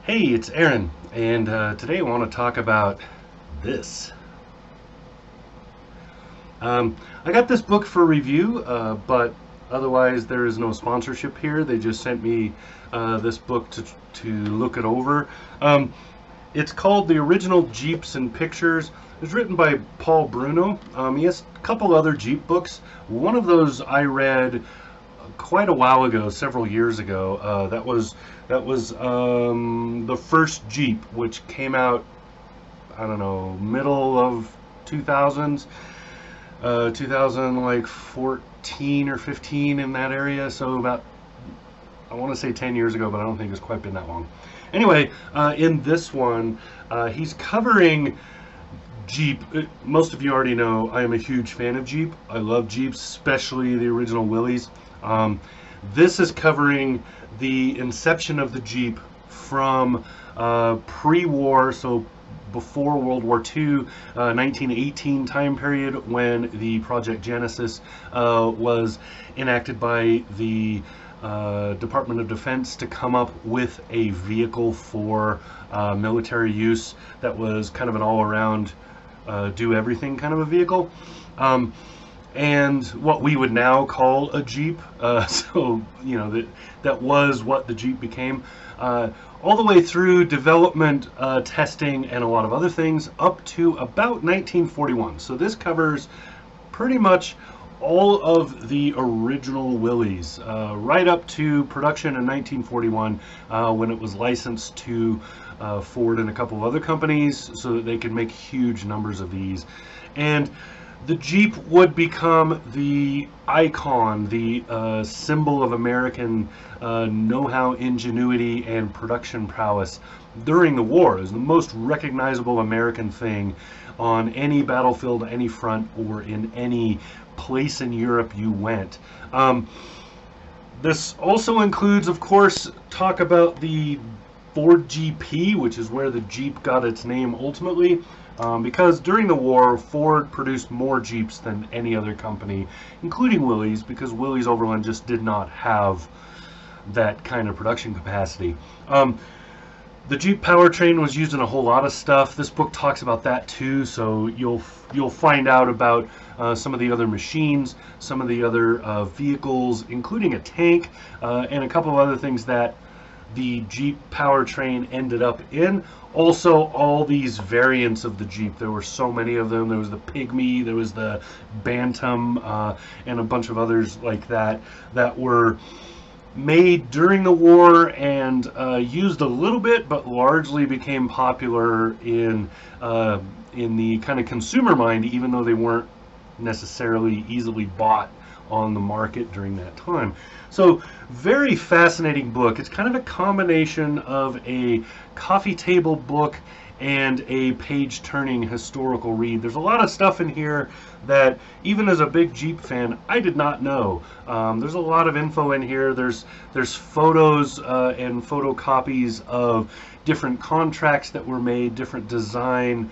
Hey, it's Aaron, and today I want to talk about this. I got this book for review, but otherwise there is no sponsorship here. They just sent me this book to look it over. It's called The Original Jeeps and Pictures. It's written by Paul Bruno. He has a couple other Jeep books. One of those I read quite a while ago, several years ago. That was the first Jeep, which came out, I don't know, middle of 2000s, 2000 like 14 or 15 in that area. So about, I want to say 10 years ago, but I don't think it's quite been that long. Anyway, in this one, he's covering Jeep. Most of you already know I am a huge fan of Jeep. I love Jeeps, especially the original Willys. This is covering the inception of the Jeep from pre-war, so before World War II, 1918 time period, when the Project Genesis was enacted by the Department of Defense to come up with a vehicle for military use that was kind of an all-around do everything kind of a vehicle. And what we would now call a Jeep. So, you know, that was what the Jeep became. All the way through development, testing, and a lot of other things up to about 1941. So this covers pretty much all of the original Willys, right up to production in 1941, when it was licensed to Ford and a couple of other companies so that they could make huge numbers of these. And the Jeep would become the icon, the symbol of American know-how, ingenuity, and production prowess during the war. It was the most recognizable American thing on any battlefield, any front, or in any place in Europe you went. This also includes, of course, talk about the Ford GP, which is where the Jeep got its name ultimately. Because during the war, Ford produced more Jeeps than any other company, including Willys, because Willys Overland just did not have that kind of production capacity. The Jeep powertrain was used in a whole lot of stuff. This book talks about that too, so you'll find out about some of the other machines, some of the other vehicles, including a tank, and a couple of other things that the Jeep powertrain ended up in. Also, all these variants of the Jeep. There were so many of them. There was the Pygmy, there was the Bantam, and a bunch of others like that that were made during the war and used a little bit, but largely became popular in the kind of consumer mind, even though they weren't necessarily easily bought on the market during that time. So, very fascinating book. It's kind of a combination of a coffee table book and a page-turning historical read. There's a lot of stuff in here that, even as a big Jeep fan, I did not know. There's a lot of info in here. There's photos and photocopies of different contracts that were made, different design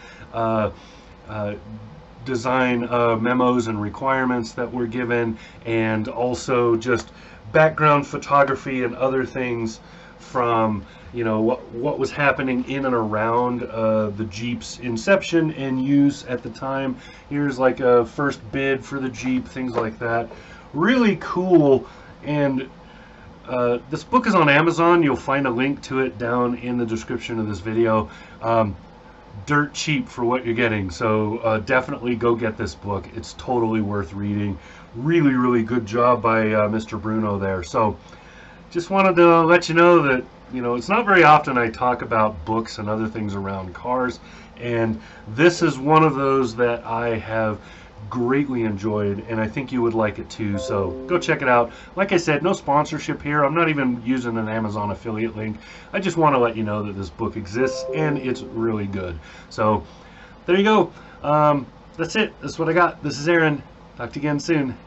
memos and requirements that were given, and also just background photography and other things from, you know, what was happening in and around the Jeep's inception and use at the time. Here's like a first bid for the Jeep, things like that. Really cool. And this book is on Amazon. You'll find a link to it down in the description of this video. Dirt cheap for what you're getting, so definitely go get this book. It's totally worth reading. Really good job by Mr. Bruno there. So just wanted to let you know that, you know, it's not very often I talk about books and other things around cars, and this is one of those that I have greatly enjoyed, and I think you would like it too. So go check it out. Like I said, no sponsorship here. I'm not even using an Amazon affiliate link. I just want to let you know that this book exists and it's really good. So there you go. That's it. That's what I got. This is Aaron. Talk to you again soon.